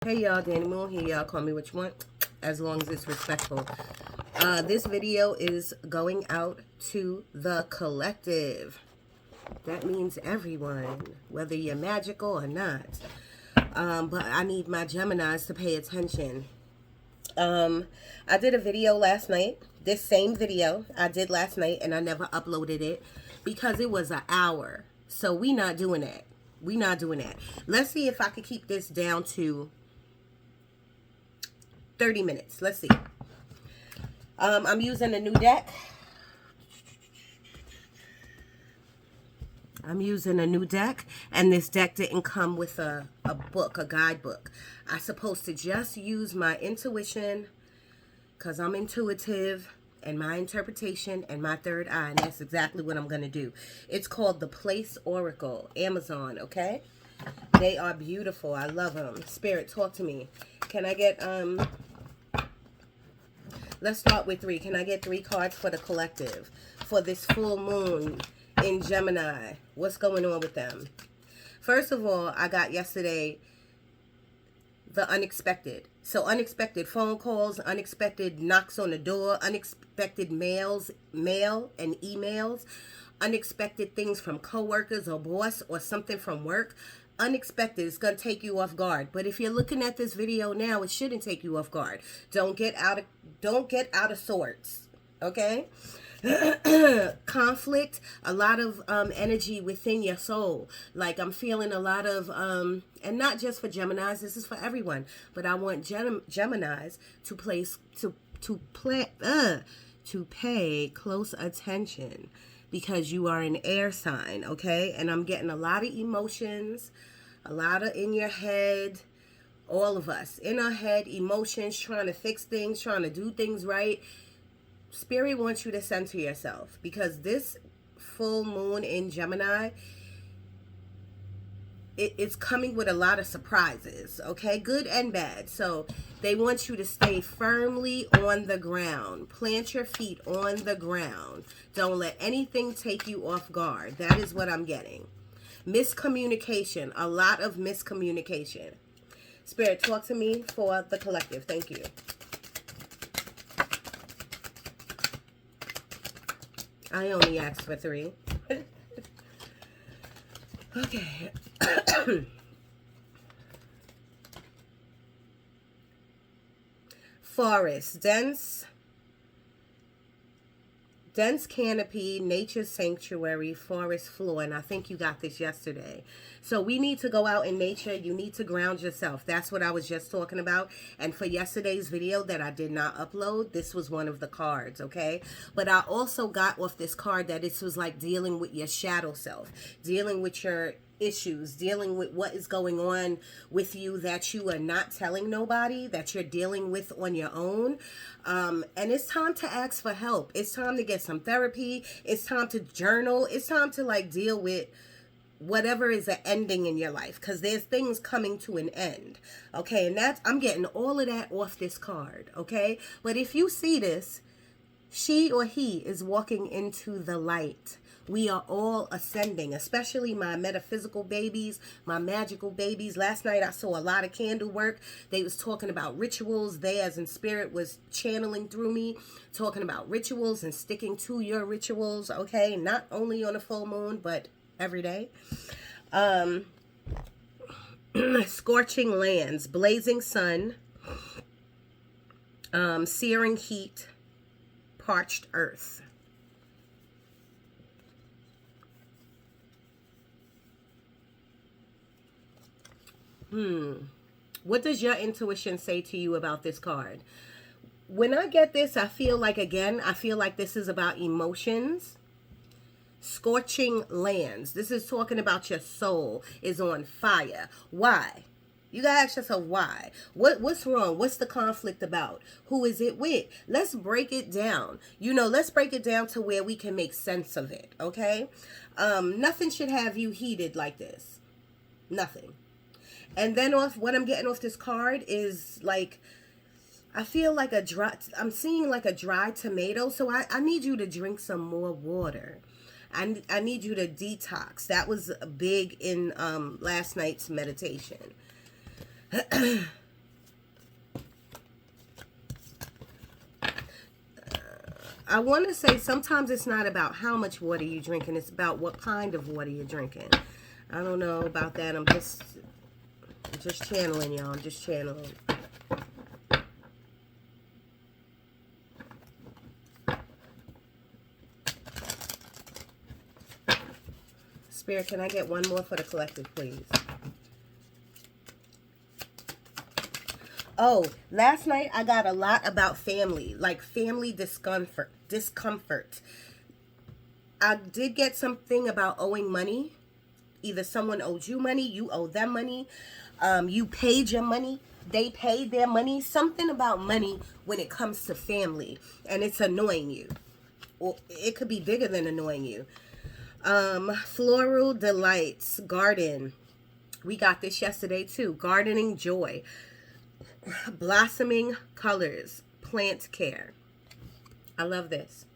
Hey y'all, Danny Moon here. Y'all call me what you want, as long as it's respectful. This video is going out to the collective. That means everyone, whether you're magical or not. But I need my Geminis to pay attention. I did a video last night. This same video I did last night, and I never uploaded it because it was an hour. So we not doing that. We not doing that. Let's see if I could keep this down to 30 minutes. Let's see. I'm using a new deck. And this deck didn't come with a book, a guidebook. I'm supposed to just use my intuition because I'm intuitive, and my interpretation and my third eye, and that's exactly what I'm going to do. It's called the Place Oracle, Amazon, okay? They are beautiful. I love them. Spirit, talk to me. Can I get, let's start with 3. Can I get 3 cards for the collective for this full moon in Gemini? What's going on with them? First of all, I got yesterday the unexpected. So unexpected phone calls, unexpected knocks on the door, unexpected mail and emails, unexpected things from coworkers or boss or something from work. Unexpected is going to take you off guard. But if you're looking at this video now, it shouldn't take you off guard. Don't get out of sorts. Okay? Conflict, a lot of energy within your soul. Like I'm feeling a lot of and not just for Geminis, this is for everyone, but I want Geminis to pay close attention because you are an air sign, okay? And I'm getting a lot of emotions, a lot of in your head. All of us in our head, emotions, trying to fix things, trying to do things right. Spirit wants you to center yourself because this full moon in Gemini, it's coming with a lot of surprises, okay? Good and bad. So they want you to stay firmly on the ground. Plant your feet on the ground. Don't let anything take you off guard. That is what I'm getting. Miscommunication, a lot of miscommunication. Spirit, talk to me for the collective. Thank you. I only asked for 3. Okay. Forest, dense canopy, nature sanctuary, forest floor, and I think you got this yesterday. So we need to go out in nature. You need to ground yourself. That's what I was just talking about. And for yesterday's video that I did not upload, this was one of the cards, okay? But I also got off this card that this was like dealing with your shadow self, dealing with your issues, dealing with what is going on with you that you are not telling nobody, that you're dealing with on your own. And it's time to ask for help. It's time to get some therapy. It's time to journal. It's time to like deal with whatever is an ending in your life, because there's things coming to an end, okay? And that's, I'm getting all of that off this card, okay? But if you see this, she or he is walking into the light. We are all ascending, especially my metaphysical babies, my magical babies. Last night I saw a lot of candle work. They was talking about rituals. They, as in spirit, was channeling through me, talking about rituals and sticking to your rituals, okay? Not only on a full moon, but every day. Scorching lands, blazing sun, searing heat, parched earth. What does your intuition say to you about this card? When I get this, I feel like this is about emotions. Scorching lands. This is talking about your soul is on fire. Why? You gotta ask yourself why. What's wrong? What's the conflict about? Who is it with? Let's break it down. Let's break it down to where we can make sense of it, okay? Nothing should have you heated like this. Nothing. And then what I'm getting off this card is like, I feel like I'm seeing like a dry tomato. So I need you to drink some more water. I need you to detox. That was big in last night's meditation. I want to say sometimes it's not about how much water you're drinking. It's about what kind of water you're drinking. I don't know about that. I'm just channeling, y'all. I'm just channeling. Spirit, can I get one more for the collective, please? Oh, last night I got a lot about family, like family discomfort. I did get something about owing money. Either someone owed you money, you owe them money, you paid your money, they paid their money. Something about money when it comes to family, and it's annoying you. Or it could be bigger than annoying you. Floral delights, garden. We got this yesterday too. Gardening joy. Blossoming colors, plant care. I love this.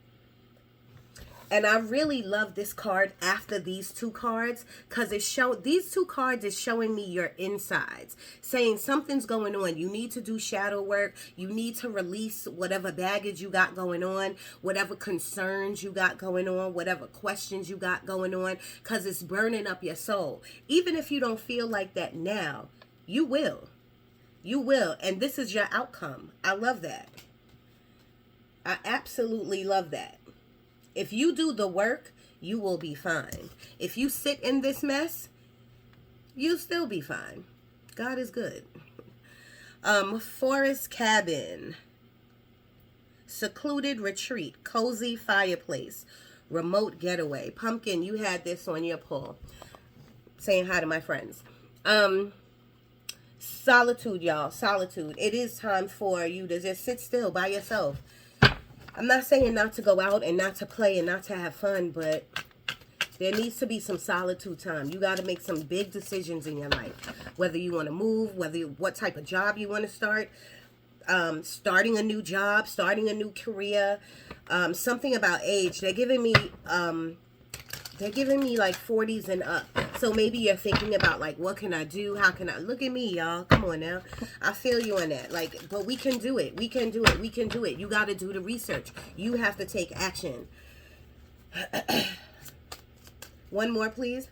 And I really love this card after these two cards, because these two cards is showing me your insides, saying something's going on. You need to do shadow work. You need to release whatever baggage you got going on, whatever concerns you got going on, whatever questions you got going on, because it's burning up your soul. Even if you don't feel like that now, you will. You will. And this is your outcome. I love that. I absolutely love that. If you do the work, you will be fine. If you sit in this mess, you'll still be fine. God is good. Forest cabin. Secluded retreat. Cozy fireplace. Remote getaway. Pumpkin, you had this on your pull. Saying hi to my friends. Solitude, y'all. Solitude. It is time for you to just sit still by yourself. I'm not saying not to go out and not to play and not to have fun, but there needs to be some solitude time. You got to make some big decisions in your life. Whether you want to move, what type of job you want to start, starting a new job, starting a new career, something about age. They're giving me like 40s and up. So maybe you're thinking about like, what can I do? How can I? Look at me, y'all. Come on now. I feel you on that. Like, but we can do it. We can do it. We can do it. You got to do the research. You have to take action. One more, please.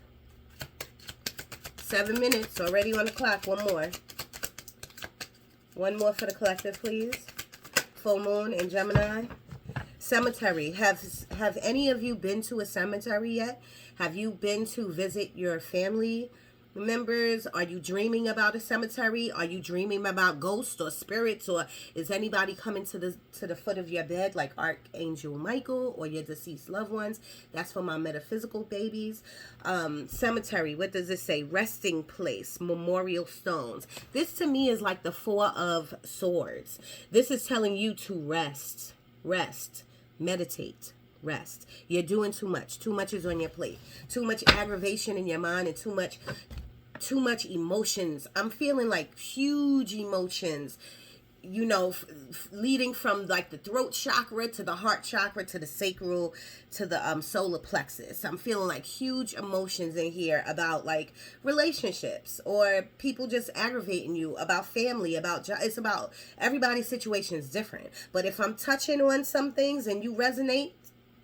7 minutes already on the clock. One more. One more for the collective, please. Full moon in Gemini. Cemetery. Have any of you been to a cemetery yet? Have you been to visit your family members? Are you dreaming about a cemetery? Are you dreaming about ghosts or spirits? Or is anybody coming to the foot of your bed, like Archangel Michael or your deceased loved ones? That's for my metaphysical babies. Cemetery, what does it say? Resting place, memorial stones. This to me is like the Four of Swords. This is telling you to rest, meditate, rest. You're doing too much. Too much is on your plate. Too much aggravation in your mind and too much emotions. I'm feeling like huge emotions, you know, leading from like the throat chakra to the heart chakra to the sacral to the solar plexus. I'm feeling like huge emotions in here about like relationships or people just aggravating you, about family, about it's about everybody's situation is different. But if I'm touching on some things and you resonate,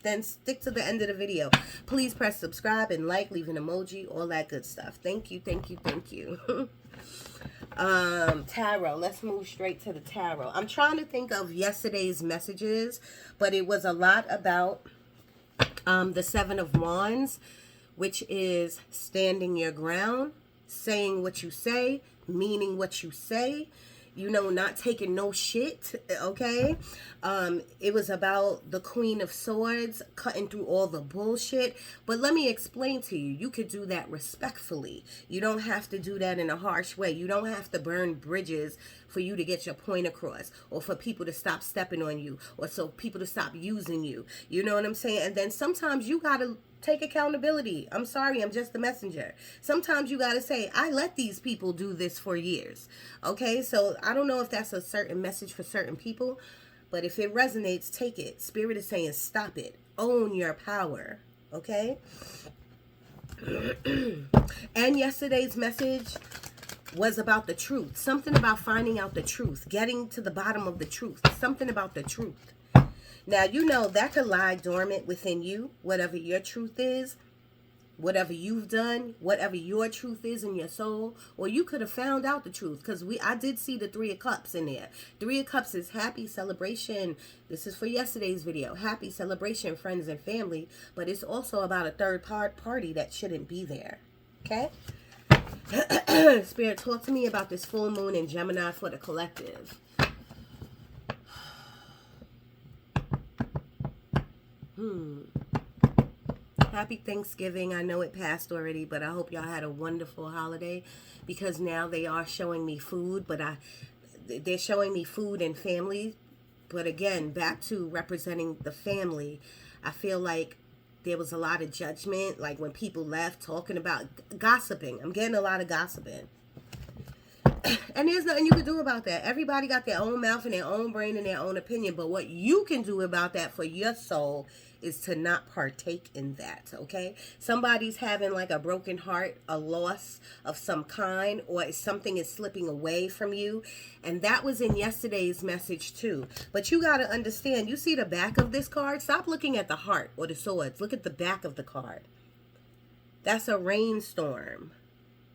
then stick to the end of the video. Please press subscribe and like, leave an emoji, all that good stuff. Thank you, thank you, thank you. Tarot. Let's move straight to the tarot. I'm trying to think of yesterday's messages, but it was a lot about the Seven of Wands, which is standing your ground, saying what you say, meaning what you say, you know, not taking no shit, okay? It was about the Queen of Swords, cutting through all the bullshit. But let me explain to you, you could do that respectfully. You don't have to do that in a harsh way. You don't have to burn bridges for you to get your point across, or for people to stop stepping on you, or so people to stop using you. You know what I'm saying? And then sometimes you gotta take accountability. I'm sorry, I'm just the messenger. Sometimes you gotta say, I let these people do this for years. Okay, so I don't know if that's a certain message for certain people, but if it resonates, take it. Spirit is saying, stop it. Own your power. Okay? And yesterday's message was about the truth. Something about finding out the truth. Getting to the bottom of the truth. Something about the truth. Now, you know that could lie dormant within you, whatever your truth is, whatever you've done, whatever your truth is in your soul, or you could have found out the truth, because I did see the Three of Cups in there. Three of Cups is happy celebration. This is for yesterday's video. Happy celebration, friends and family, but it's also about a third party that shouldn't be there. Okay? Spirit, talk to me about this full moon in Gemini for the collective. Happy Thanksgiving. I know it passed already, but I hope y'all had a wonderful holiday, because now they are showing me food, but they're showing me food and family. But again, back to representing the family, I feel like there was a lot of judgment, like when people left, talking about gossiping. I'm getting a lot of gossiping. And there's nothing you can do about that. Everybody got their own mouth and their own brain and their own opinion. But what you can do about that for your soul is to not partake in that, okay? Somebody's having like a broken heart, a loss of some kind, or something is slipping away from you. And that was in yesterday's message too. But you got to understand, you see the back of this card? Stop looking at the heart or the swords. Look at the back of the card. That's a rainstorm.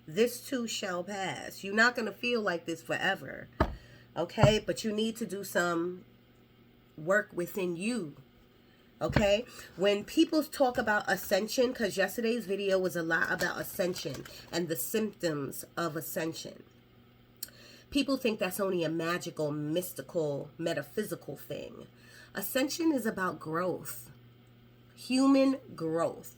This too shall pass. You're not going to feel like this forever, okay? But you need to do some work within you. Okay, when people talk about ascension, because yesterday's video was a lot about ascension and the symptoms of ascension, people think that's only a magical, mystical, metaphysical thing. Ascension is about growth, human growth.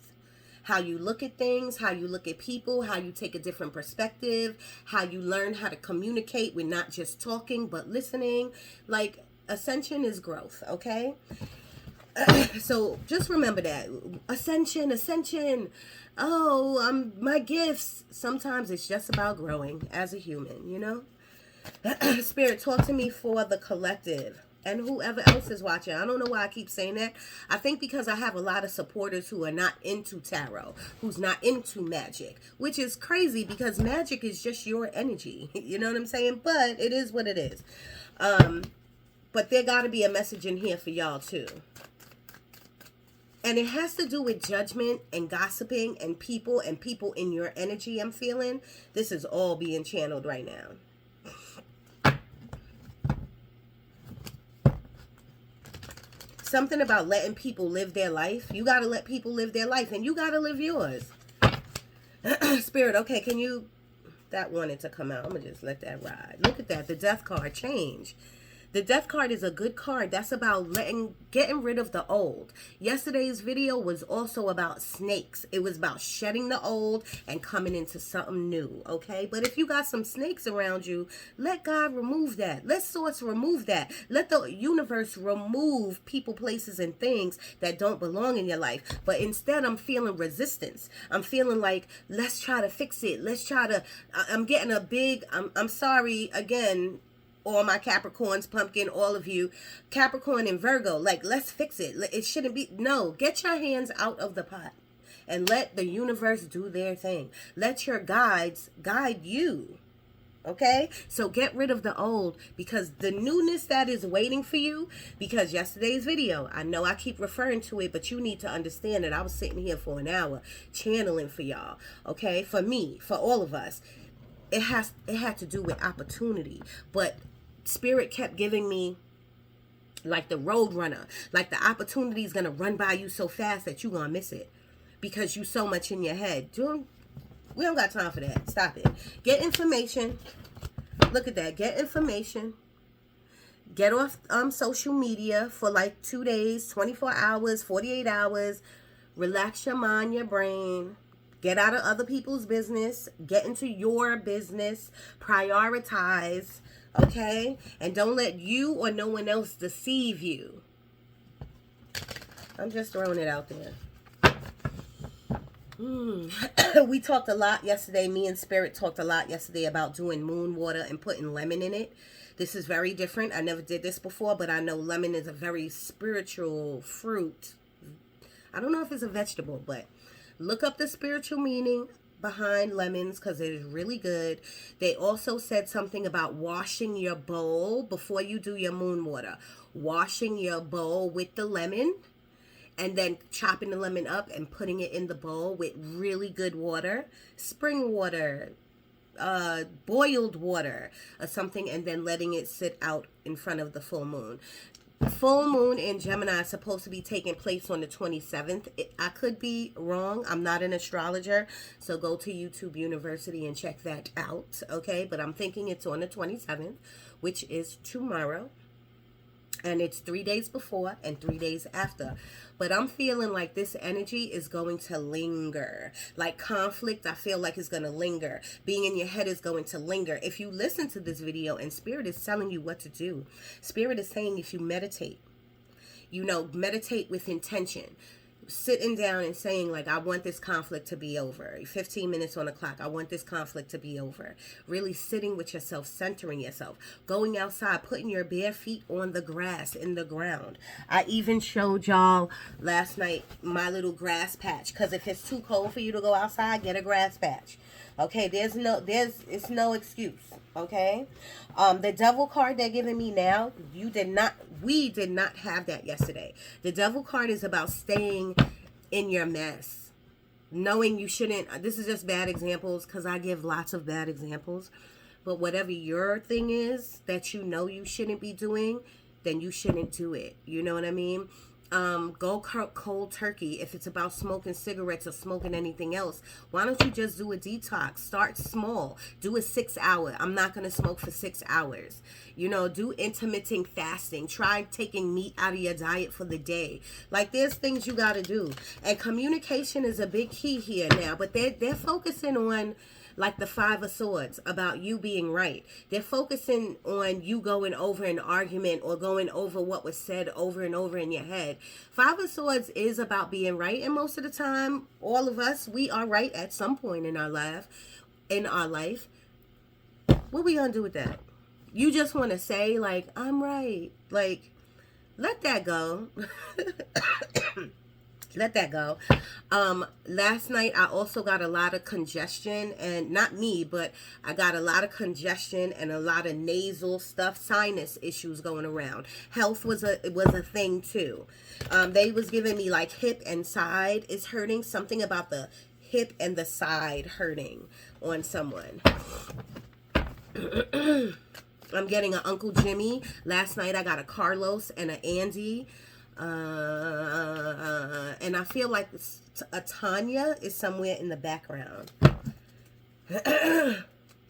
How you look at things, how you look at people, how you take a different perspective, how you learn how to communicate with not just talking, but listening. Like, ascension is growth, okay? So just remember that. Ascension, ascension. Oh, my gifts. Sometimes it's just about growing as a human, you know? Spirit, talk to me for the collective and whoever else is watching. I don't know why I keep saying that. I think because I have a lot of supporters who are not into tarot, who's not into magic, which is crazy because magic is just your energy. You know what I'm saying? But it is what it is. But there got to be a message in here for y'all too. And it has to do with judgment and gossiping and people in your energy. I'm feeling this is all being channeled right now. Something about letting people live their life. You got to let people live their life and you got to live yours. Spirit, okay, can you... That wanted to come out. I'm going to just let that ride. Look at that. The death card change. The death card is a good card. That's about getting rid of the old. Yesterday's video was also about snakes. It was about shedding the old and coming into something new, okay? But if you got some snakes around you, let God remove that. Let Source remove that. Let the universe remove people, places, and things that don't belong in your life. But instead, I'm feeling resistance. I'm feeling like, let's try to fix it. Let's try to... I'm getting a big... I'm sorry, again... all my Capricorns, Pumpkin, all of you, Capricorn and Virgo, like, let's fix it. It shouldn't be, no, get your hands out of the pot and let the universe do their thing. Let your guides guide you, okay? So get rid of the old, because the newness that is waiting for you, because yesterday's video, I know I keep referring to it, but you need to understand that I was sitting here for an hour channeling for y'all, okay? For me, for all of us. It had to do with opportunity, but Spirit kept giving me like the road runner, like the opportunity is going to run by you so fast that you're going to miss it because you so much in your head. We don't got time for that. Stop it. Get information. Look at that. Get information. Get off social media for like 2 days, 24 hours, 48 hours. Relax your mind, your brain. Get out of other people's business. Get into your business. Prioritize. Okay? And don't let you or no one else deceive you. I'm just throwing it out there. We talked a lot yesterday. Me and Spirit talked a lot yesterday about doing moon water and putting lemon in it. This is very different. I never did this before, but I know lemon is a very spiritual fruit. I don't know if it's a vegetable, but look up the spiritual meaning behind lemons because it is really good. They also said something about washing your bowl before you do your moon water. Washing your bowl with the lemon and then chopping the lemon up and putting it in the bowl with really good water, spring water, boiled water or something, and then letting it sit out in front of the full moon. Full moon in Gemini is supposed to be taking place on the 27th. I could be wrong. I'm not an astrologer, so go to YouTube University and check that out, okay? But I'm thinking it's on the 27th, which is tomorrow. And it's 3 days before and 3 days after. But I'm feeling like this energy is going to linger. Like conflict, I feel like it's going to linger. Being in your head is going to linger. If you listen to this video and Spirit is telling you what to do. Spirit is saying if you meditate, meditate with intention. Sitting down and saying, like, I want this conflict to be over. 15 minutes on the clock. I want this conflict to be over. Really sitting with yourself, centering yourself. Going outside, putting your bare feet on the grass, in the ground. I even showed y'all last night my little grass patch. Because if it's too cold for you to go outside, get a grass patch. Okay, it's no excuse. Okay, the devil card they're giving me now, we did not have that yesterday. The devil card is about staying in your mess, knowing you shouldn't. This is just bad examples because I give lots of bad examples, but whatever your thing is that you know you shouldn't be doing, then you shouldn't do it. You know what I mean? Go cold turkey. If it's about smoking cigarettes or smoking anything else, why don't you just do a detox? Start small. Do a 6 hour. I'm not going to smoke for 6 hours. Do intermittent fasting. Try taking meat out of your diet for the day. Like, there's things you got to do. And communication is a big key here now, but they're focusing on, like, the Five of Swords, about you being right. They're focusing on you going over an argument or going over what was said over and over in your head. Five of Swords is about being right, and most of the time, all of us, we are right at some point in our life. What we gonna do with that? You just want to say, like, I'm right. Like, let that go. Let that go. Last night I also got a lot of congestion, and not me, but I got a lot of congestion and a lot of nasal stuff, sinus issues going around. Health was a thing too. They was giving me like hip and side is hurting, something about the hip and the side hurting on someone. I'm getting an Uncle Jimmy. Last night I got a Carlos and an Andy. And I feel like a Tanya is somewhere in the background.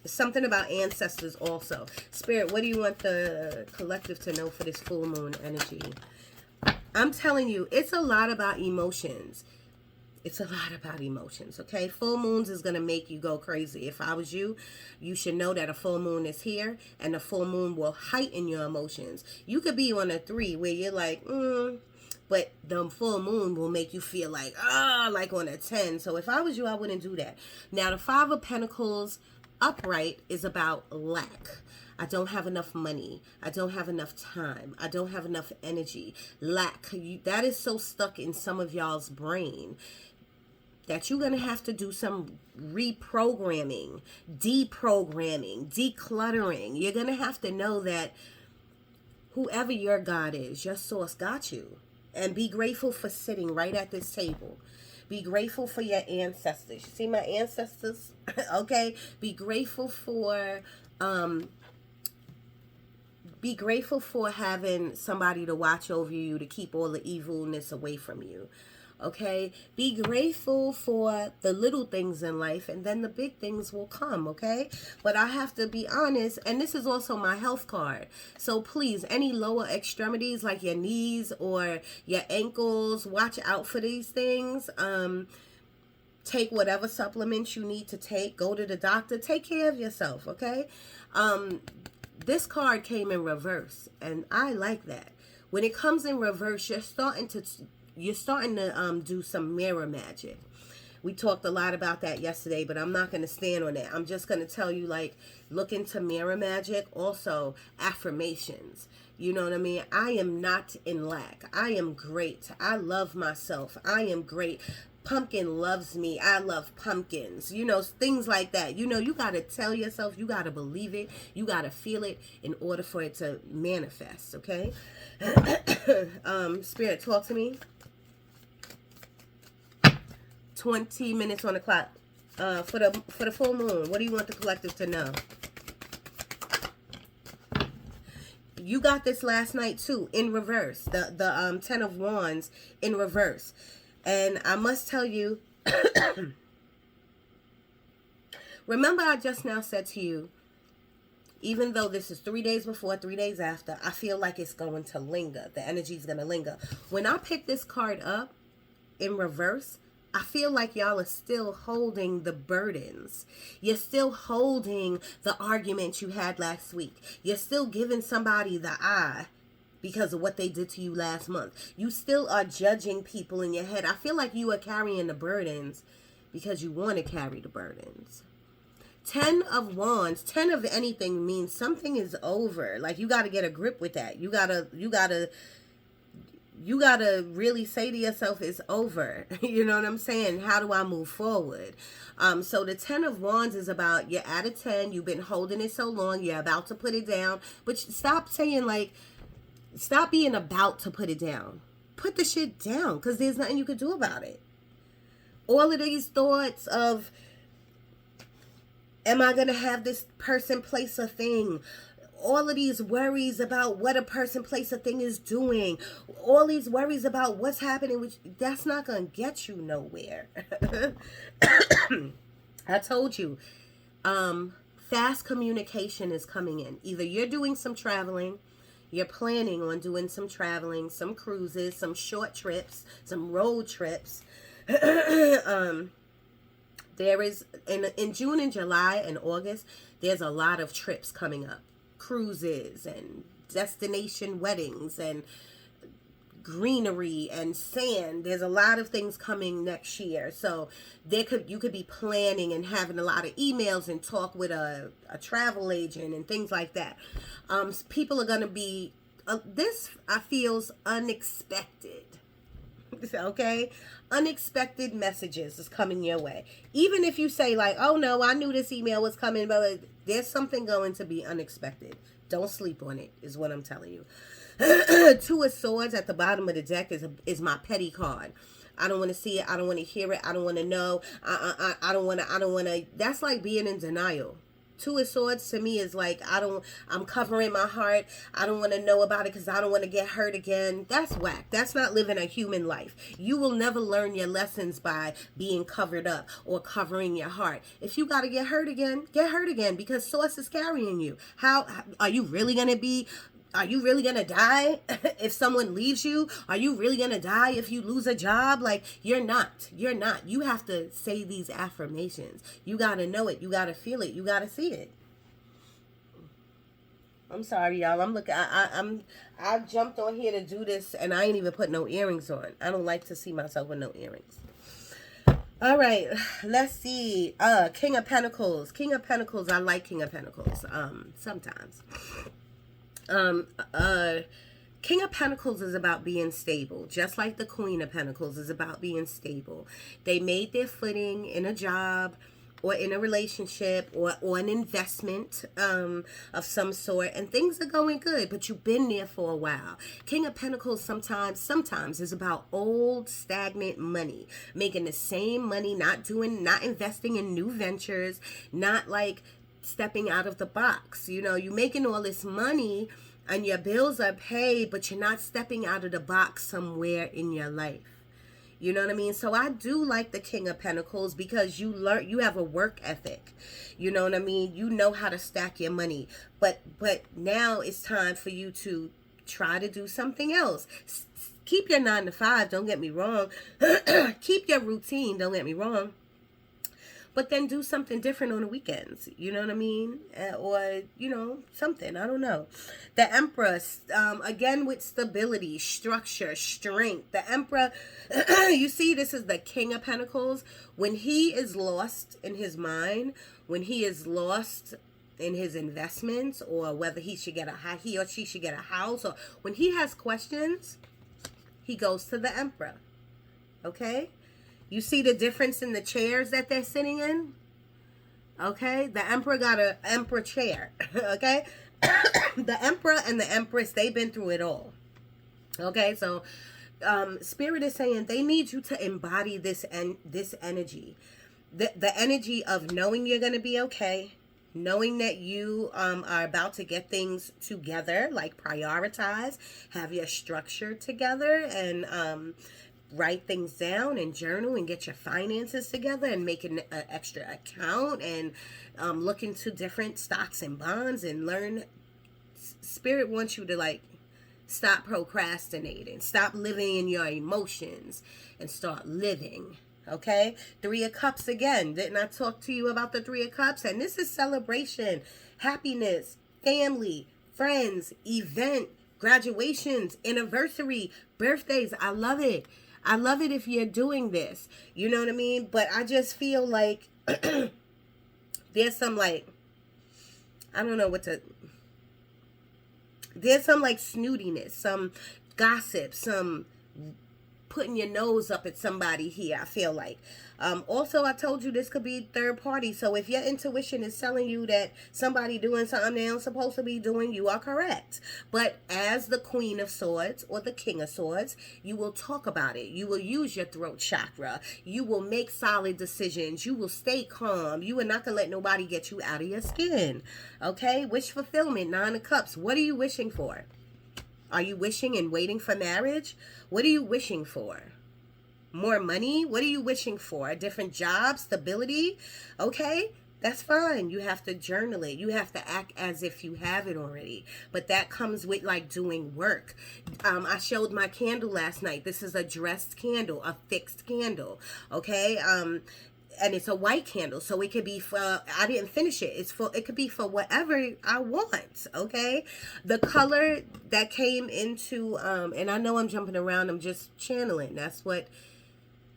Something about ancestors also. Spirit, what do you want the collective to know for this full moon energy? I'm telling you, it's a lot about emotions. It's a lot about emotions, okay? Full moons is going to make you go crazy. If I was you, you should know that a full moon is here, and the full moon will heighten your emotions. You could be on a 3 where you're like, but the full moon will make you feel like, like on a 10. So if I was you, I wouldn't do that. Now, the Five of Pentacles upright is about lack. I don't have enough money. I don't have enough time. I don't have enough energy. Lack. That is so stuck in some of y'all's brain that you're going to have to do some reprogramming, deprogramming, decluttering. You're going to have to know that whoever your God is, your source got you. And be grateful for sitting right at this table. Be grateful for your ancestors. You see my ancestors? Okay? Be grateful for having somebody to watch over you, to keep all the evilness away from you. Okay, be grateful for the little things in life, and then the big things will come. Okay, but I have to be honest, and this is also my health card, so please, any lower extremities like your knees or your ankles, watch out for these things. Take whatever supplements you need to take. Go to the doctor. Take care of yourself. Okay. This card came in reverse, and I like that. When it comes in reverse, you're starting to do some mirror magic. We talked a lot about that yesterday, but I'm not going to stand on that. I'm just going to tell you, like, look into mirror magic. Also, affirmations. You know what I mean? I am not in lack. I am great. I love myself. I am great. pumpkin loves me. I love pumpkins. You know, things like that. You know, you got to tell yourself, you got to believe it, you got to feel it in order for it to manifest, okay? Spirit, talk to me. 20 minutes on the clock. For the full moon, what do you want the collective to know? You got this last night too, in reverse. The 10 of Wands in reverse. And I must tell you, remember I just now said to you, even though this is 3 days before, 3 days after, I feel like it's going to linger. The energy is going to linger. When I pick this card up in reverse, I feel like y'all are still holding the burdens. You're still holding the argument you had last week. You're still giving somebody the eye because of what they did to you last month. You still are judging people in your head. I feel like you are carrying the burdens because you want to carry the burdens. 10 of Wands, 10 of anything means something is over. Like, you got to get a grip with that. You gotta really say to yourself, it's over. You know what I'm saying? How do I move forward? So the 10 of Wands is about, you're at a 10, you've been holding it so long, you're about to put it down. But stop saying, like, stop being about to put it down. Put the shit down, because there's nothing you could do about it. All of these thoughts of, am I going to have this person, place, a thing? All of these worries about what a person, place, a thing is doing. All these worries about what's happening, which that's not going to get you nowhere. I told you, fast communication is coming in. Either you're doing some traveling, you're planning on doing some traveling, some cruises, some short trips, some road trips. There is, in June and July and August, there's a lot of trips coming up. Cruises and destination weddings and greenery and sand. There's a lot of things coming next year. So you could be planning and having a lot of emails and talk with a travel agent and things like that. People are going to be, this I feels unexpected. Okay, unexpected messages is coming your way. Even if you say, like, oh no, I knew this email was coming, but there's something going to be unexpected. Don't sleep on it, is what I'm telling you. 2 of Swords at the bottom of the deck is my petty card. I don't want to see it. I don't want to hear it. I don't want to know. I don't want to. That's like being in denial. 2 of Swords to me is like, I'm covering my heart. I don't want to know about it because I don't want to get hurt again. That's whack. That's not living a human life. You will never learn your lessons by being covered up or covering your heart. If you got to get hurt again because Source is carrying you. How are you really going to be? Are you really going to die if someone leaves you? Are you really going to die if you lose a job? Like, you're not. You're not. You have to say these affirmations. You got to know it. You got to feel it. You got to see it. I'm sorry, y'all. I'm looking. I jumped on here to do this, and I ain't even put no earrings on. I don't like to see myself with no earrings. All right. Let's see. King of Pentacles. King of Pentacles. I like King of Pentacles. Sometimes. King of Pentacles is about being stable, just like the Queen of Pentacles is about being stable. They made their footing in a job or in a relationship or an investment of some sort, and things are going good, but you've been there for a while. King of Pentacles sometimes is about old stagnant money, making the same money, not investing in new ventures, not like stepping out of the box. You know, you're making all this money and your bills are paid, but you're not stepping out of the box somewhere in your life. You know what I mean? So I do like the King of Pentacles because you have a work ethic. You know what I mean? You know how to stack your money. But now it's time for you to try to do something else. Keep your 9 to 5, don't get me wrong. Keep your routine, don't get me wrong. But then do something different on the weekends. You know what I mean? Or, you know, something. I don't know. The Empress, again with stability, structure, strength. The Emperor, you see, this is the King of Pentacles. When he is lost in his mind, when he is lost in his investments, or whether he or she should get a house, or when he has questions, he goes to the Emperor. Okay? You see the difference in the chairs that they're sitting in? Okay, the emperor got a emperor chair. Okay, the emperor and the empress, they've been through it all. Okay, so spirit is saying they need you to embody this energy, the energy of knowing you're gonna be okay, knowing that you are about to get things together, like prioritize, have your structure together, and write things down and journal and get your finances together and make an extra account and look into different stocks and bonds and learn. Spirit wants you to like stop procrastinating, stop living in your emotions and start living. Okay, 3 of Cups again. Didn't I talk to you about the 3 of Cups? And this is celebration, happiness, family, friends, event, graduations, anniversary, birthdays. I love it. I love it if you're doing this. You know what I mean? But I just feel like there's some like, I don't know what to, there's some like snootiness, some gossip, some putting your nose up at somebody here, I feel like. Also, I told you this could be third party. So if your intuition is telling you that somebody doing something they aren't supposed to be doing, you are correct. But as the Queen of Swords or the King of Swords, you will talk about it. You will use your throat chakra. You will make solid decisions. You will stay calm. You are not going to let nobody get you out of your skin. Okay? Wish fulfillment, 9 of Cups. What are you wishing for? Are you wishing and waiting for marriage? What are you wishing for? More money? What are you wishing for? A different job? Stability? Okay, that's fine. You have to journal it. You have to act as if you have it already. But that comes with like doing work. I showed my candle last night. This is a dressed candle, a fixed candle. Okay, and it's a white candle, so it could be for, I didn't finish it, it could be for whatever I want. Okay, the color that came into and I know I'm jumping around, I'm just channeling, that's what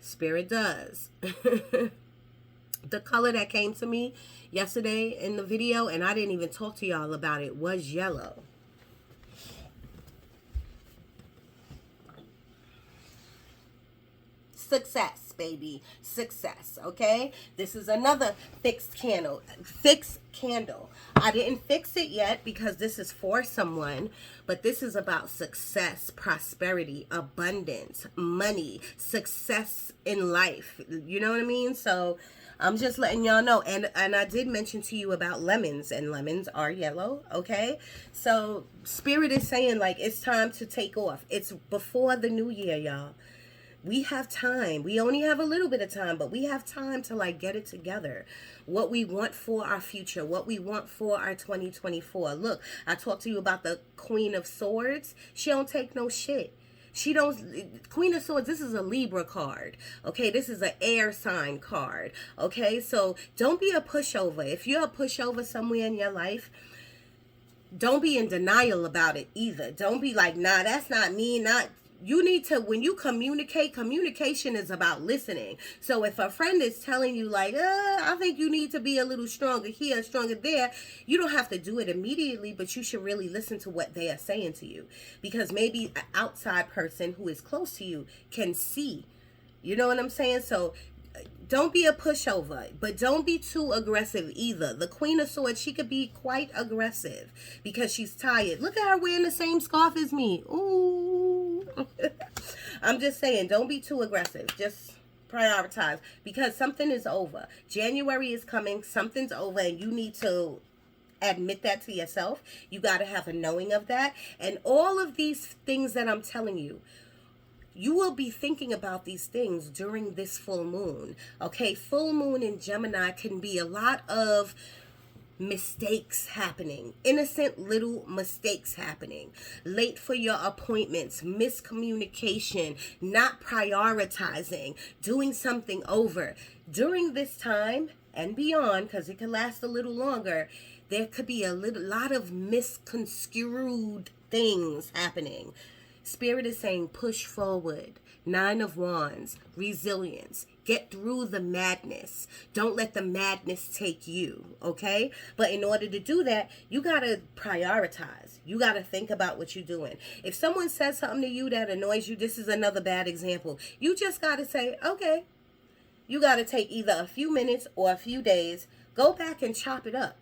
spirit does. The color that came to me yesterday in the video, and I didn't even talk to y'all about it, was yellow. Success, baby, success. Okay, this is another fixed candle. I didn't fix it yet because this is for someone, but this is about success, prosperity, abundance, money, success in life. You know what I mean? So I'm just letting y'all know. And I did mention to you about lemons, and lemons are yellow. Okay, so spirit is saying like it's time to take off. It's before the new year, y'all. We have time. We only have a little bit of time, but we have time to like get it together. What we want for our future, what we want for our 2024. Look, I talked to you about the Queen of Swords. She don't take no shit. She don't, Queen of Swords, this is a Libra card. Okay, this is an air sign card. Okay, so don't be a pushover. If you're a pushover somewhere in your life, don't be in denial about it either. Don't be like, nah, that's not me, not. You need to, when you communicate, communication is about listening. So if a friend is telling you like, I think you need to be a little stronger here, stronger there, you don't have to do it immediately, but you should really listen to what they are saying to you. Because maybe an outside person who is close to you can see. You know what I'm saying? So don't be a pushover, but don't be too aggressive either. The Queen of Swords, she could be quite aggressive because she's tired. Look at her wearing the same scarf as me. Ooh. I'm just saying, don't be too aggressive. Just prioritize because something is over. January is coming. Something's over, and you need to admit that to yourself. You got to have a knowing of that. And all of these things that I'm telling you, you will be thinking about these things during this full moon. Okay, full moon in Gemini can be a lot of mistakes happening, innocent little mistakes happening, late for your appointments, miscommunication, not prioritizing, doing something over. During this time and beyond, because it can last a little longer, there could be a lot of misconstrued things happening. Spirit is saying push forward. 9 of Wands, resilience. Get through the madness. Don't let the madness take you, okay? But in order to do that, you got to prioritize. You got to think about what you're doing. If someone says something to you that annoys you, this is another bad example. You just got to say, okay, you got to take either a few minutes or a few days, go back and chop it up.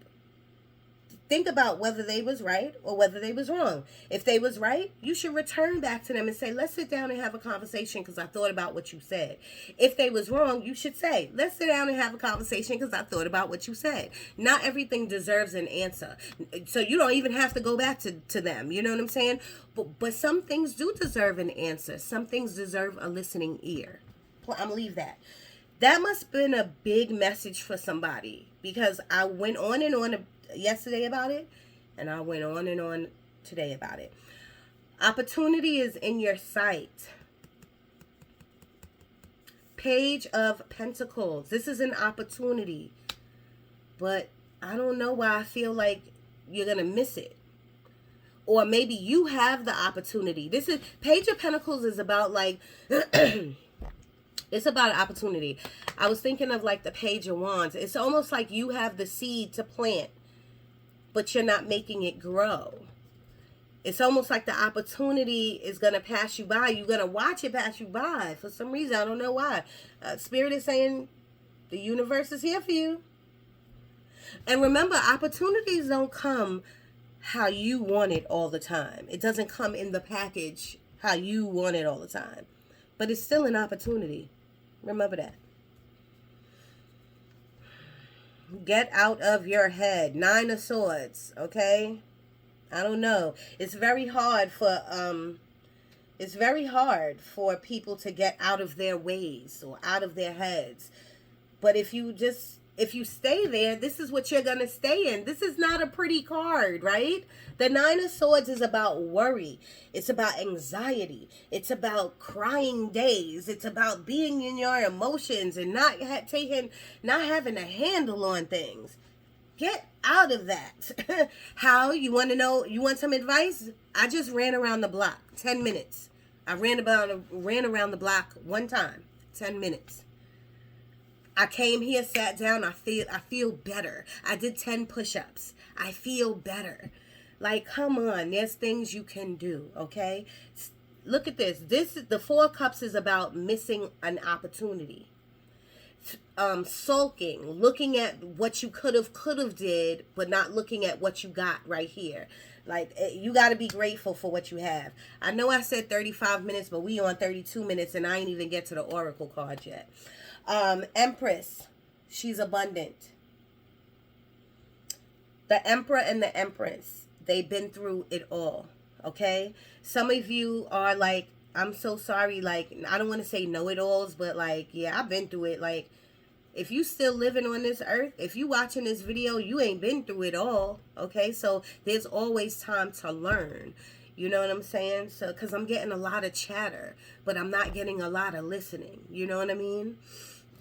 Think about whether they was right or whether they was wrong. If they was right, you should return back to them and say, let's sit down and have a conversation because I thought about what you said. If they was wrong, you should say, let's sit down and have a conversation because I thought about what you said. Not everything deserves an answer. So you don't even have to go back to them. You know what I'm saying? But some things do deserve an answer. Some things deserve a listening ear. I'm going to leave that. That must have been a big message for somebody because I went on and on yesterday about it, and I went on and on today about it. Opportunity is in your sight. Page of Pentacles. This is an opportunity, but I don't know why I feel like you're gonna miss it. Or maybe you have the opportunity. This is Page of Pentacles is about like it's about an opportunity. I was thinking of like the Page of Wands. It's almost like you have the seed to plant, but you're not making it grow. It's almost like the opportunity is going to pass you by. You're going to watch it pass you by. For some reason, I don't know why. Spirit is saying the universe is here for you. And remember, opportunities don't come how you want it all the time. It doesn't come in the package how you want it all the time. But it's still an opportunity. Remember that. Get out of your head. 9 of Swords, okay? I don't know. It's very hard for people to get out of their ways or out of their heads. But if you stay there, this is what you're going to stay in. This is not a pretty card, right? The 9 of Swords is about worry. It's about anxiety. It's about crying days. It's about being in your emotions and not having a handle on things. Get out of that. How? You want to know? You want some advice? I just ran around the block. 10 minutes. I ran around the block one time. 10 minutes. I came here, sat down. I feel better. I did 10 push-ups. I feel better. Like, come on. There's things you can do, okay? Look at this. The 4 of Cups is about missing an opportunity. Sulking, looking at what you could have did, but not looking at what you got right here. Like, you got to be grateful for what you have. I know I said 35 minutes, but we on 32 minutes, and I ain't even get to the Oracle card yet. Empress, she's abundant. The Emperor and the Empress, they've been through it all, okay? Some of you are like, I'm so sorry, like, I don't want to say know-it-alls, but like, yeah, I've been through it. Like, if you still living on this earth, if you watching this video, you ain't been through it all, okay? So there's always time to learn. You know what I'm saying? So, because I'm getting a lot of chatter, but I'm not getting a lot of listening. You know what I mean?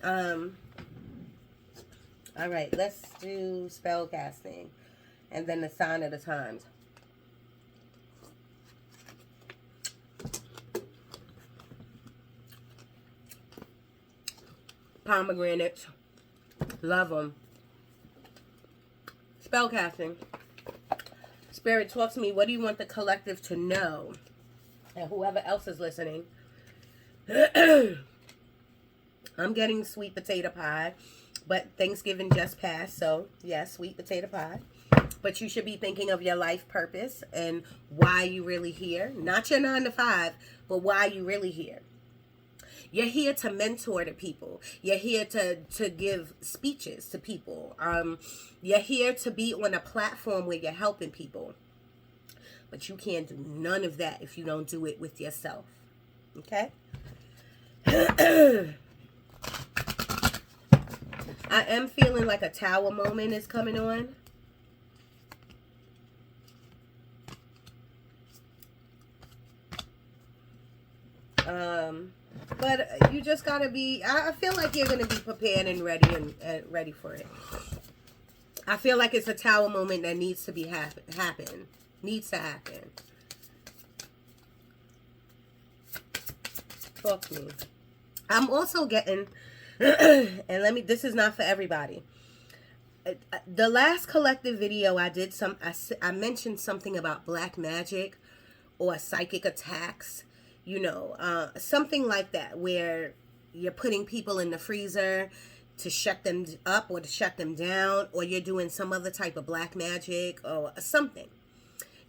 All right, let's do spell casting and then the sign of the times. Pomegranates. Love them. Spell casting. Spirit, talk to me. What do you want the collective to know? And whoever else is listening. I'm getting sweet potato pie. But Thanksgiving just passed. So, yes, sweet potato pie. But you should be thinking of your life purpose and why you really here. Not your 9 to 5, but why you really here. You're here to mentor to people. You're here to give speeches to people. You're here to be on a platform where you're helping people. But you can't do none of that if you don't do it with yourself. Okay? I am feeling like a Tower moment is coming on. But you just gotta be, I feel like you're gonna be prepared and ready and ready for it. I feel like it's a Tower moment that needs to be happen. Needs to happen. Talk to me. I'm also getting, and this is not for everybody. The last collective video I did, I mentioned something about black magic or psychic attacks. You know, something like that, where you're putting people in the freezer to shut them up or to shut them down, or you're doing some other type of black magic or something.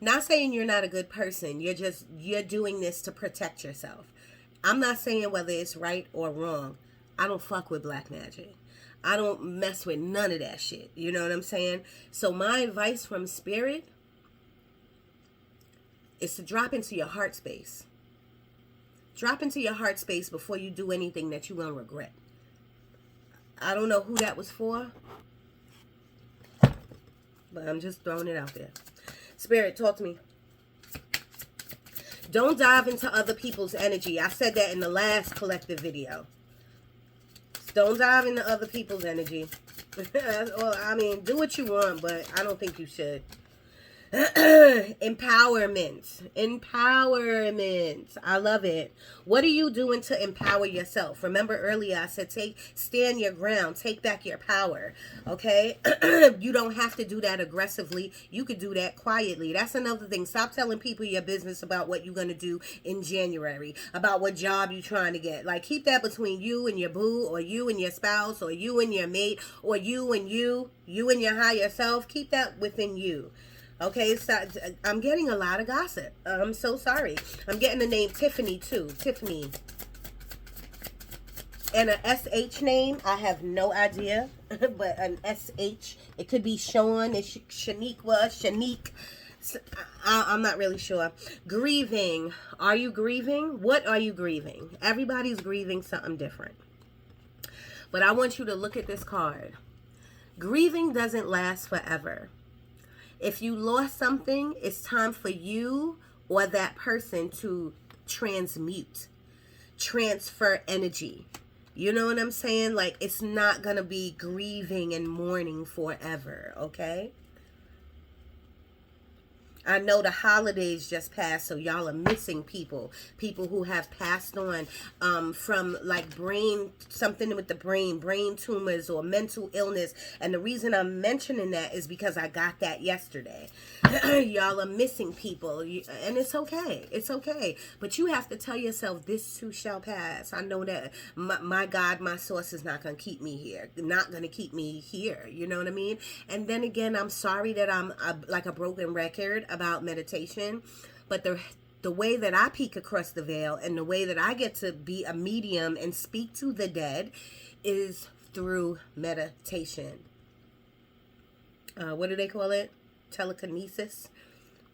Not saying you're not a good person. You're doing this to protect yourself. I'm not saying whether it's right or wrong. I don't fuck with black magic. I don't mess with none of that shit. You know what I'm saying? So my advice from Spirit is to drop into your heart space. Drop into your heart space before you do anything that you're going to regret. I don't know who that was for, but I'm just throwing it out there. Spirit, talk to me. Don't dive into other people's energy. I said that in the last collective video. Don't dive into other people's energy. Well, I mean, do what you want, but I don't think you should. Empowerment. I love it. What are you doing to empower yourself? Remember earlier I said stand your ground, take back your power. Okay? You don't have to do that aggressively. You could do that quietly. That's another thing. Stop telling people your business about what you're going to do in January, about what job you're trying to get. Like, keep that between you and your boo, or you and your spouse, or you and your mate, or you and your higher self. Keep that within you. Okay, so I'm getting a lot of gossip. I'm so sorry. I'm getting the name Tiffany too. Tiffany. And an SH name, I have no idea. But an SH, it could be Sean, it's Shaniqua, Shanique. I'm not really sure. Grieving. Are you grieving? What are you grieving? Everybody's grieving something different. But I want you to look at this card. Grieving doesn't last forever. If you lost something, it's time for you or that person to transmute, transfer energy. You know what I'm saying? Like, it's not going to be grieving and mourning forever, okay? I know the holidays just passed, so y'all are missing people who have passed on from like something with the brain tumors or mental illness. And the reason I'm mentioning that is because I got that yesterday. Y'all are missing people, and it's okay. It's okay. But you have to tell yourself, this too shall pass. I know that my God, my source is not going to keep me here. Not going to keep me here. You know what I mean? And then again, I'm sorry that I'm like a broken record about meditation, but the way that I peek across the veil and the way that I get to be a medium and speak to the dead is through meditation. What do they call it? Telekinesis.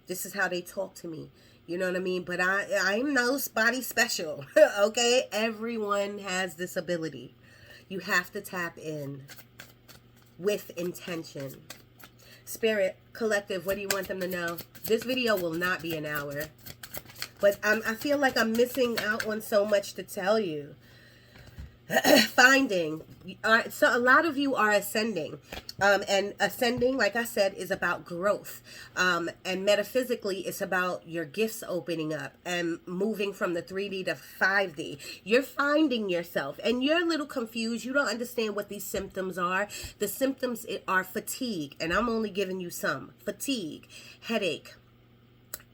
This is how they talk to me. You know what I mean? But I'm nobody special. Okay? Everyone has this ability. You have to tap in with intention. Spirit, collective, what do you want them to know? This video will not be an hour. But I feel like I'm missing out on so much to tell you. Finding. So a lot of you are ascending. And ascending, like I said, is about growth. And metaphysically, it's about your gifts opening up and moving from the 3D to 5D. You're finding yourself. And you're a little confused. You don't understand what these symptoms are. The symptoms are fatigue. And I'm only giving you some. Fatigue, headache,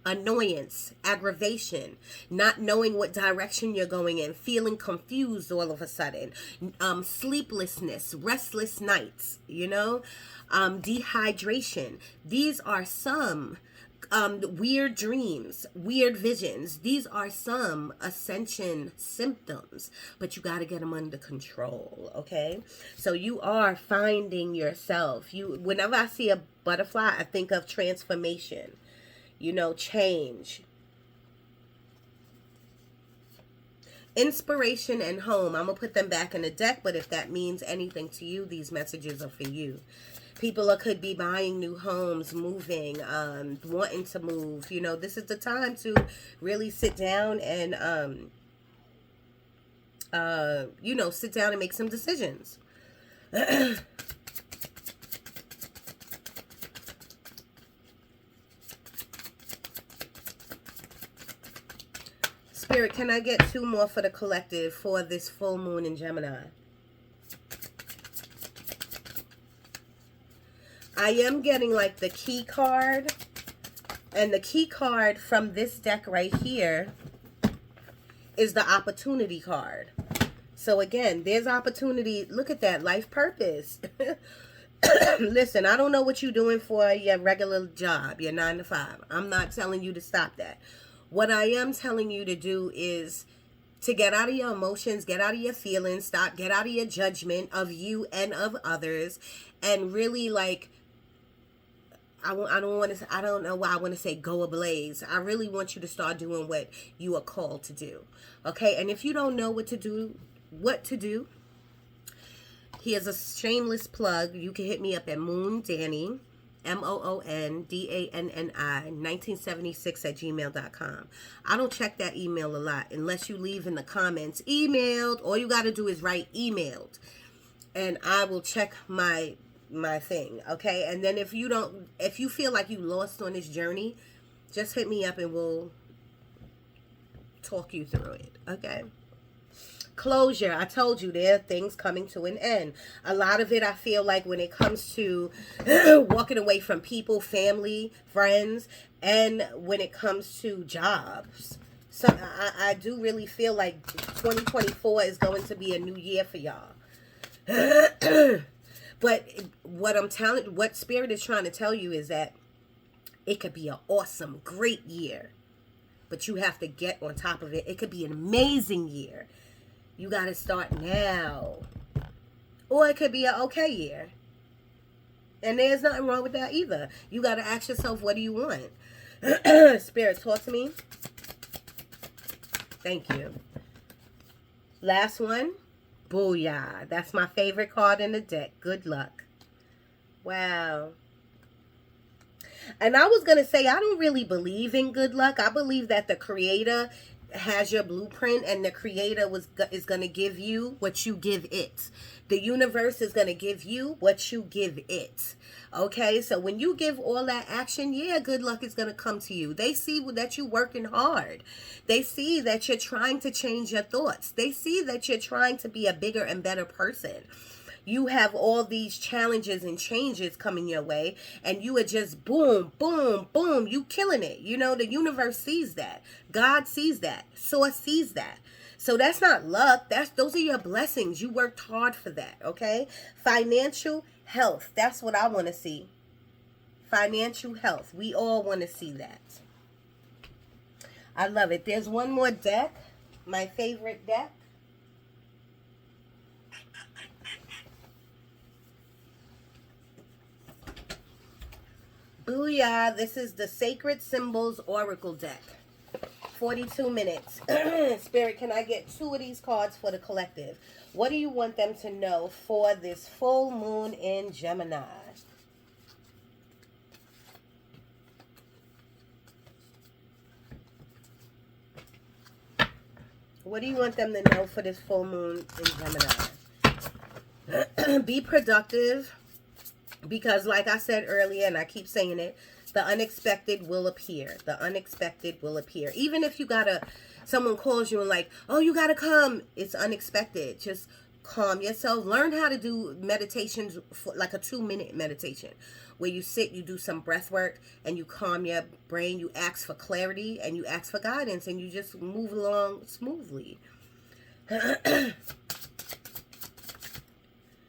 annoyance, aggravation, not knowing what direction you're going in, feeling confused all of a sudden, sleeplessness, restless nights, dehydration. These are some weird dreams, weird visions. These are some ascension symptoms, but you got to get them under control, okay? So you are finding yourself. Whenever I see a butterfly, I think of transformation. Change. Inspiration and home. I'm going to put them back in the deck, but if that means anything to you, these messages are for you. People could be buying new homes, moving, wanting to move. This is the time to really sit down and, sit down and make some decisions. Spirit, can I get 2 more for the collective for this full moon in Gemini? I am getting like the key card. And the key card from this deck right here is the opportunity card. So again, there's opportunity. Look at that, life purpose. Listen, I don't know what you're doing for your regular job, your 9 to 5. I'm not telling you to stop that. What I am telling you to do is to get out of your emotions, get out of your feelings, get out of your judgment of you and of others, and really like, I don't know why I want to say go ablaze. I really want you to start doing what you are called to do. Okay? And if you don't know what to do, here's a shameless plug. You can hit me up at Moon Danni, MOONDANNI 1976 at gmail.com. I don't check that email a lot unless you leave in the comments emailed. All you got to do is write emailed, and I will check my thing. Okay? And then if you feel like you lost on this journey, just hit me up and we'll talk you through it. Okay? Closure. I told you there are things coming to an end. A lot of it, I feel like, when it comes to walking away from people, family, friends, and when it comes to jobs. So I do really feel like 2024 is going to be a new year for y'all. But what Spirit is trying to tell you is that it could be an awesome, great year, but you have to get on top of it. It could be an amazing year. You got to start now. Or it could be an okay year. And there's nothing wrong with that either. You got to ask yourself, what do you want? Spirit, talk to me. Thank you. Last one. Booyah. That's my favorite card in the deck. Good luck. Wow. And I was going to say, I don't really believe in good luck. I believe that the Creator has your blueprint, and the Creator is going to give you what you give it. The universe is going to give you what you give it. Okay, so when you give all that action, yeah, good luck is going to come to you. They see that you're working hard. They see that you're trying to change your thoughts. They see that you're trying to be a bigger and better person. You have all these challenges and changes coming your way, and you are just boom, boom, boom. You killing it. You know, the universe sees that. God sees that. Source sees that. So that's not luck. Those are your blessings. You worked hard for that, okay? Financial health. That's what I want to see. Financial health. We all want to see that. I love it. There's one more deck. My favorite deck. Booyah. This is the Sacred Symbols Oracle deck. 42 minutes. Spirit, can I get 2 of these cards for the collective? What do you want them to know for this full moon in Gemini? What do you want them to know for this full moon in Gemini? Be productive. Because like I said earlier, and I keep saying it, the unexpected will appear. The unexpected will appear. Even if someone calls you and like, oh, you got to come. It's unexpected. Just calm yourself. Learn how to do meditations, like a 2-minute meditation. Where you sit, you do some breath work, and you calm your brain. You ask for clarity, and you ask for guidance, and you just move along smoothly.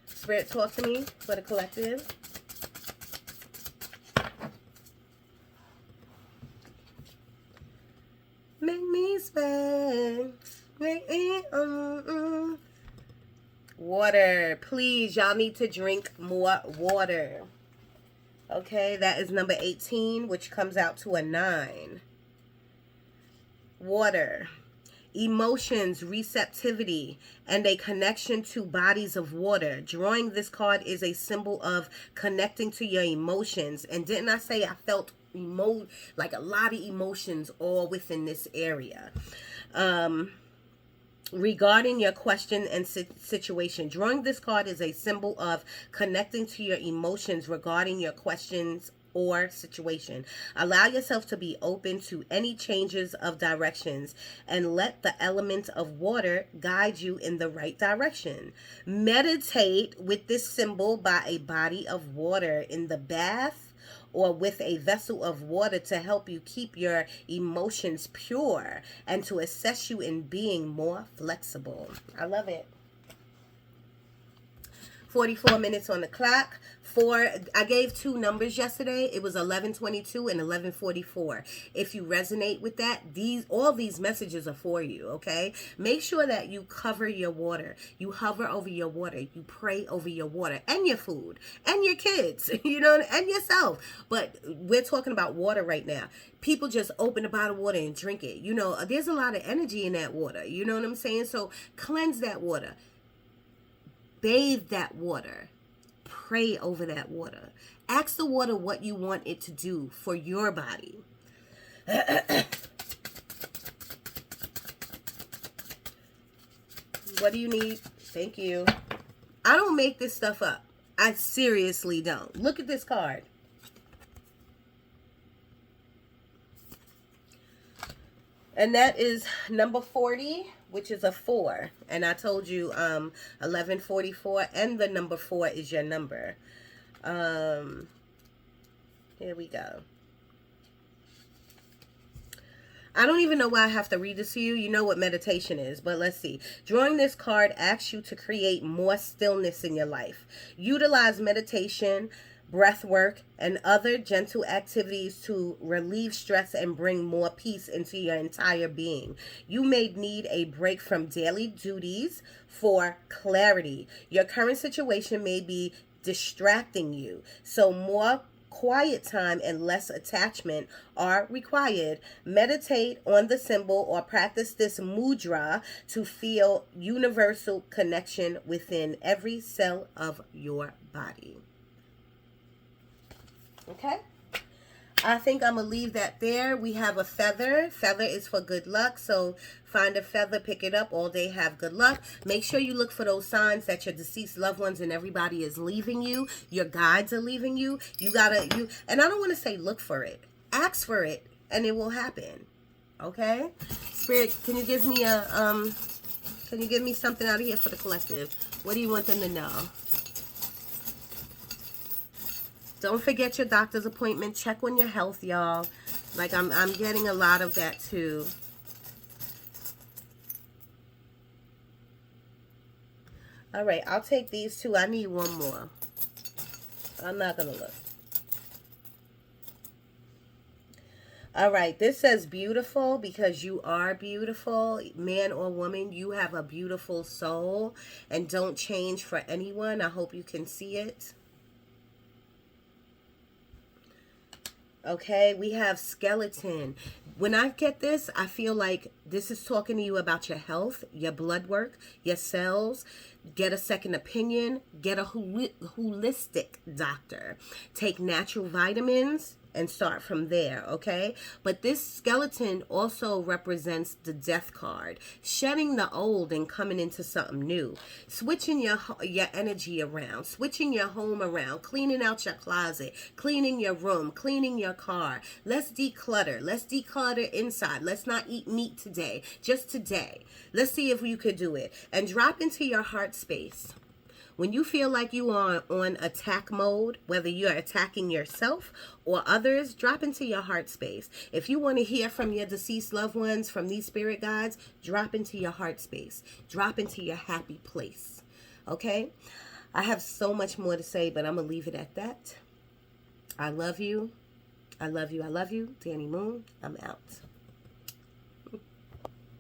Spirit, talk to me for the collective. Make me sweat. Make me Water. Please, y'all need to drink more water. Okay, that is number 18, which comes out to a 9. Water. Emotions, receptivity, and a connection to bodies of water. Drawing this card is a symbol of connecting to your emotions. And didn't I say I felt like a lot of emotions all within this area? Regarding your question and situation, drawing this card is a symbol of connecting to your emotions regarding your questions or situation. Allow yourself to be open to any changes of directions and let the element of water guide you in the right direction. Meditate with this symbol by a body of water in the bath or with a vessel of water to help you keep your emotions pure and to assist you in being more flexible. I love it. 44 minutes on the clock. I gave two numbers yesterday. It was 11:22 and 11:44. If you resonate with that, all these messages are for you, okay? Make sure that you cover your water. You hover over your water. You pray over your water and your food and your kids, and yourself. But we're talking about water right now. People just open a bottle of water and drink it. There's a lot of energy in that water. You know what I'm saying? So cleanse that water. Bathe that water. Pray over that water. Ask the water what you want it to do for your body. What do you need? Thank you. I don't make this stuff up. I seriously don't. Look at this card. And that is number 40, which is a 4. And I told you 1144 and the number 4 is your number. Here we go. I don't even know why I have to read this to you. You know what meditation is, but let's see. Drawing this card asks you to create more stillness in your life. Utilize meditation, breath work, and other gentle activities to relieve stress and bring more peace into your entire being. You may need a break from daily duties for clarity. Your current situation may be distracting you, so more quiet time and less attachment are required. Meditate on the symbol or practice this mudra to feel universal connection within every cell of your body. Okay, I think I'm going to leave that there. We have a feather. Feather is for good luck. So find a feather, pick it up all day, have good luck. Make sure you look for those signs that your deceased loved ones and everybody is leaving you. Your guides are leaving you. And I don't want to say look for it. Ask for it and it will happen. Okay? Spirit, can you give me something out of here for the collective? What do you want them to know? Don't forget your doctor's appointment. Check on your health, y'all. Like I'm getting a lot of that too. All right, I'll take these two. I need one more. I'm not gonna look. All right, this says beautiful because you are beautiful. Man or woman, you have a beautiful soul and don't change for anyone. I hope you can see it. Okay, we have skeleton. When I get this, I feel like this is talking to you about your health, your blood work, your cells. Get a second opinion. Get a holistic doctor. Take natural vitamins and start from there, okay? But this skeleton also represents the death card. Shedding the old and coming into something new. Switching your energy around. Switching your home around. Cleaning out your closet. Cleaning your room. Cleaning your car. Let's declutter. Let's declutter inside. Let's not eat meat today. Just today. Let's see if you could do it. And drop into your heart space. When you feel like you are on attack mode, whether you're attacking yourself or others, drop into your heart space. If you want to hear from your deceased loved ones, from these spirit guides, drop into your heart space. Drop into your happy place. Okay? I have so much more to say, but I'm going to leave it at that. I love you. I love you. I love you. Danny Moon, I'm out.